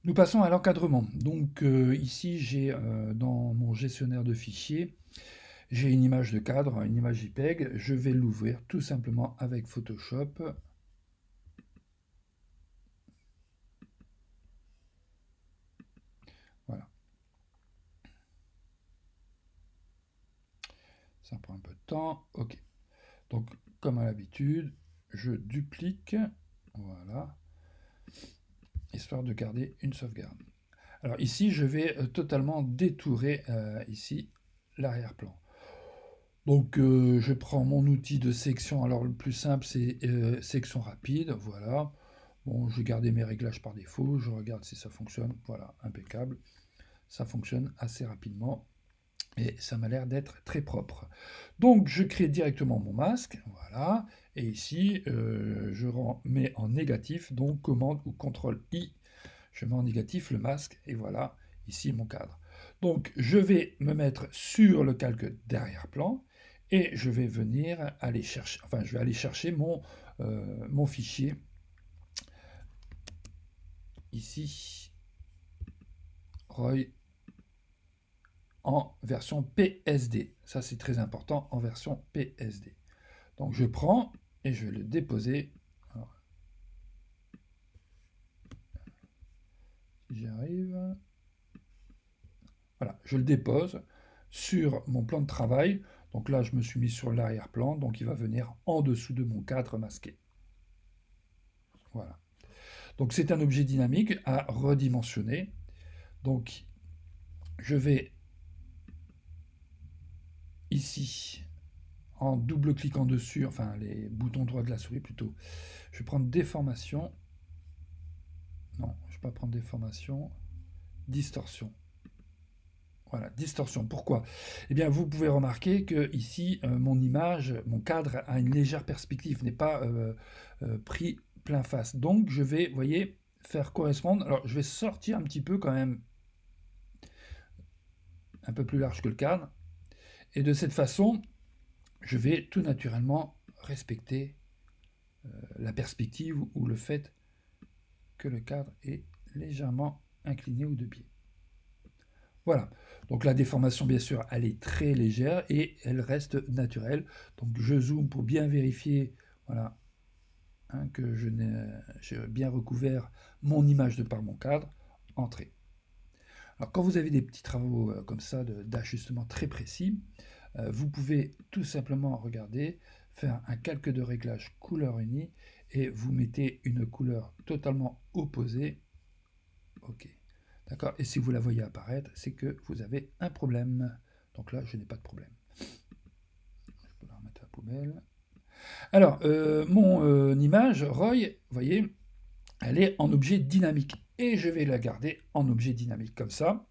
Nous passons à l'encadrement. Donc ici, j'ai dans mon gestionnaire de fichiers, j'ai une image de cadre, une image JPEG. Je vais l'ouvrir tout simplement avec Photoshop. Voilà, ça prend un peu de temps. OK. Donc, comme à l'habitude, je duplique. Voilà, histoire de garder une sauvegarde. Alors ici, je vais totalement détourer ici l'arrière-plan. Donc je prends mon outil de section. Alors le plus simple, c'est section rapide. Voilà. Bon, je vais garder mes réglages par défaut. Je regarde si ça fonctionne. Voilà, impeccable. Ça fonctionne assez rapidement. Et ça m'a l'air d'être très propre. Donc je crée directement mon masque. Voilà. Et ici, je mets en négatif. Donc commande ou contrôle I. Je mets en négatif le masque. Et voilà, ici mon cadre. Donc je vais me mettre sur le calque d'arrière-plan. Et je vais venir aller chercher, enfin je vais aller chercher mon fichier ici, Roy, en version PSD. Ça c'est très important, en version PSD. Donc je prends et je vais le déposer. Alors, si j'y arrive. Voilà, je le dépose sur mon plan de travail. Donc là, je me suis mis sur l'arrière-plan, donc il va venir en dessous de mon cadre masqué. Voilà. Donc c'est un objet dynamique à redimensionner. Donc je vais ici, en double-cliquant dessus, enfin les boutons droit de la souris plutôt, je vais prendre déformation. Non, je ne vais pas prendre déformation. Distorsion. Voilà, distorsion. Pourquoi? Eh bien, vous pouvez remarquer que ici, mon image, mon cadre a une légère perspective, n'est pas pris plein face. Donc, je vais, vous voyez, faire correspondre. Alors, je vais sortir un petit peu quand même, un peu plus large que le cadre. Et de cette façon, je vais tout naturellement respecter la perspective ou le fait que le cadre est légèrement incliné ou de biais. Voilà. Donc la déformation, bien sûr, elle est très légère et elle reste naturelle. Donc je zoome pour bien vérifier, voilà, hein, que j'ai bien recouvert mon image de par mon cadre. Entrée. Alors quand vous avez des petits travaux comme ça d'ajustement très précis, vous pouvez tout simplement regarder, faire un calque de réglage couleur unie et vous mettez une couleur totalement opposée. OK. D'accord? Et si vous la voyez apparaître, c'est que vous avez un problème. Donc là, je n'ai pas de problème. Je peux la remettre à la poubelle. Alors, mon image, Roy, vous voyez, elle est en objet dynamique. Et je vais la garder en objet dynamique comme ça.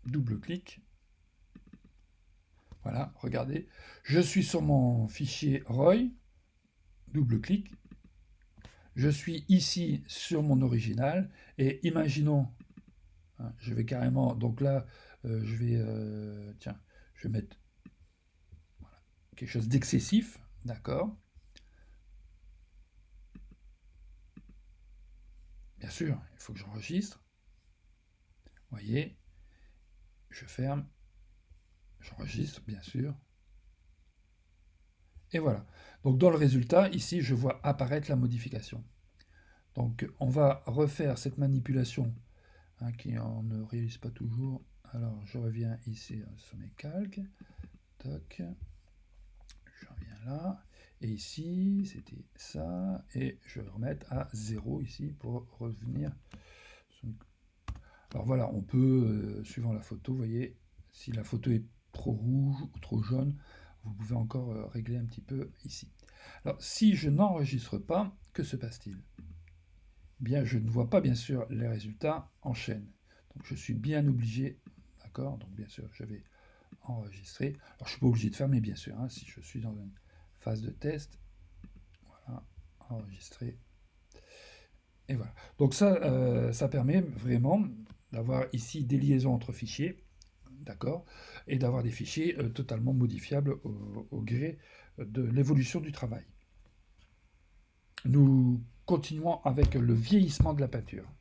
Double-clic. Voilà, regardez. Je suis sur mon fichier Roy. Double-clic. Je suis ici sur mon original. Et imaginons, hein, je vais carrément, donc là, je vais, tiens, je vais mettre voilà, quelque chose d'excessif, d'accord? Bien sûr, il faut que j'enregistre. Vous voyez, je ferme, j'enregistre, bien sûr. Et voilà. Donc dans le résultat, ici, je vois apparaître la modification. Donc on va refaire cette manipulation hein, qui on ne réalise pas toujours. Alors je reviens ici sur mes calques. Toc. Je reviens là. Et ici, c'était ça. Et je vais remettre à 0 ici pour revenir. Alors voilà, on peut, suivant la photo, vous voyez, si la photo est trop rouge ou trop jaune, vous pouvez encore régler un petit peu ici. Alors si je n'enregistre pas, que se passe-t-il? Bien, je ne vois pas bien sûr les résultats en chaîne. Donc je suis bien obligé, d'accord? Donc bien sûr, je vais enregistrer. Alors je ne suis pas obligé de fermer bien sûr, hein, si je suis dans une phase de test. Voilà, enregistrer. Et voilà. Donc ça permet vraiment d'avoir ici des liaisons entre fichiers, d'accord, et d'avoir des fichiers totalement modifiables au gré de l'évolution du travail. Nous continuons avec le vieillissement de la peinture.